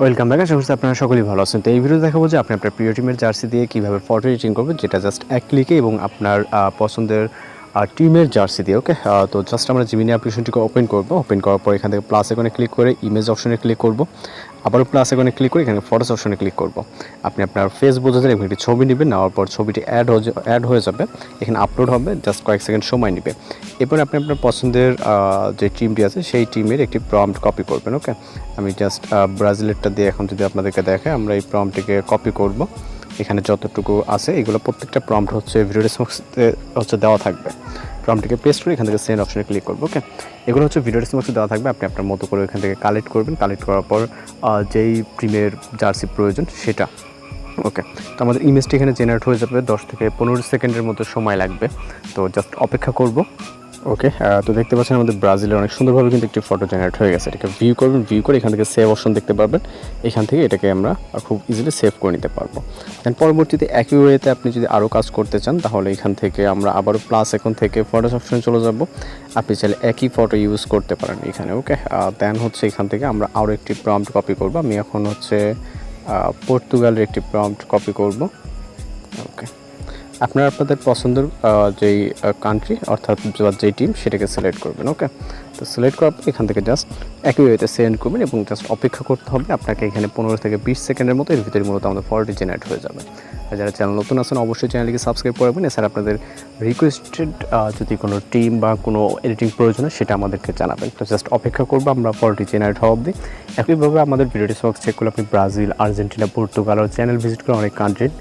Welcome back. আশা করছি আপনারা সকলেই ভালো আছেন। তো এই ভিডিও দেখাবো যে আপনি আপনার প্রিয় টিমের জার্সি দিয়ে কীভাবে ফটো এডিটিং করবেন, যেটা জাস্ট এক ক্লিকে এবং আপনার পছন্দের টিমের জার্সি দিয়ে। ওকে, তো জাস্ট আমরা জিমিনি অ্যাপ্লিকেশনটিকে ওপেন করবো। ওপেন করার পর এখান থেকে প্লাস আইকনে ক্লিক করে ইমেজ অপশনে ক্লিক করব। আবারও প্লাস আইকনে ক্লিক করে এখানে ফটোস অপশনে ক্লিক করব। আপনি আপনার ফেস বোঝাতে এবং একটি ছবি নেবেন, নেওয়ার পর ছবিটি অ্যাড হয়ে যাবে, এখানে আপলোড হবে, জাস্ট কয়েক সেকেন্ড সময় নেবে। এরপর আপনি আপনার পছন্দের যে টিমটি আছে সেই টিমের একটি প্রম্পট কপি করবেন। ওকে, আমি জাস্ট ব্রাজিলেরটা দিয়ে এখন যদি আপনাদেরকে দেখে, আমরা এই প্রম্পটটিকে কপি করব। এখানে যতটুকু আছে এগুলো প্রত্যেকটা প্রম্পট হচ্ছে ভিডিও ডেসক্রিপশনে হচ্ছে দেওয়া থাকবে। প্রম্পটটিকে পেস্ট করে এখান থেকে সেন্ড অপশনে ক্লিক করবো। ওকে, এগুলো হচ্ছে ভিডিও ডেসক্রিপশনে দেওয়া থাকবে, আপনি আপনার মতো করে এখান থেকে কালেক্ট করবেন। কালেক্ট করার পর যেই টিমের জার্সি প্রয়োজন সেটা। ওকে, তো আমাদের ইমেজটি এখানে জেনারেট হয়ে যাবে, 10 থেকে 15 সেকেন্ডের মতো সময় লাগবে। তো জাস্ট অপেক্ষা করব। ওকে, তো দেখতে পাচ্ছেন আমাদের ব্রাজিলের অনেক সুন্দরভাবে কিন্তু একটি ফটো জেনারেট হয়ে গেছে। এটাকে ভিউ করবেন, ভিউ করে এখান থেকে সেভ অপশন দেখতে পারবেন। এখান থেকে এটাকে আমরা খুব ইজিলি সেভ করে নিতে পারবো। দেন পরবর্তীতে একই ওয়েতে আপনি যদি আরও কাজ করতে চান, তাহলে এখান থেকে আমরা আবারও প্লাস এখন থেকে ফটোস অপশনে চলে যাব। আপনি চাইলে একই ফটো ইউজ করতে পারেন এখানে। ওকে, দেন হচ্ছে এখান থেকে আমরা আরও একটি প্রম্পট কপি করব। আমি এখন হচ্ছে পর্তুগালের একটি প্রম্পট কপি করব। ওকে, আপনারা আপনাদের পছন্দের যেই কান্ট্রি অর্থাৎ যেই টিম সেটাকে সিলেক্ট করবেন। ওকে, তো সিলেক্ট করার পর এখান থেকে জাস্ট একই ওয়েতে সেন্ড করবেন এবং জাস্ট অপেক্ষা করতে হবে আপনাকে। এখানে 15 থেকে 20 সেকেন্ডের মতো এর ভিতরে মূলত আমাদের ফটোটি জেনারেট হয়ে যাবে। আর যারা চ্যানেল নতুন আছেন অবশ্যই চ্যানেলটিকে সাবস্ক্রাইব করবেন। এছাড়া আপনাদের রিকোয়েস্টেড যদি কোনো টিম বা কোনো এডিটিং প্রয়োজন হয় সেটা আমাদেরকে জানাবেন। তো জাস্ট অপেক্ষা করবো আমরা ফটোটি জেনারেট হওয়া অবধি। একইভাবে আমাদের ভিডিওটি চেক করলে আপনি ব্রাজিল, আর্জেন্টিনা, পর্তুগাল আর চ্যানেল ভিজিট করে অনেক কান্ট্রির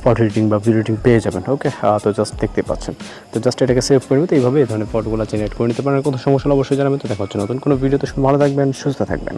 ফটো এডিটিং বা ভিডিও এডিটিং পেয়ে যাবেন। ওকে, তো জাস্ট দেখতে পাচ্ছেন। তো জাস্ট এটাকে সেভ করবে, তো এইভাবে এই ধরনের ফটোগুলো জেনারেট করে নিতে পারেন। কোনো সমস্যা অবশ্যই জানাবেন। তো দেখা হচ্ছে নতুন কোনো ভিডিওতে। ভালো থাকবেন, সুস্থ থাকবেন।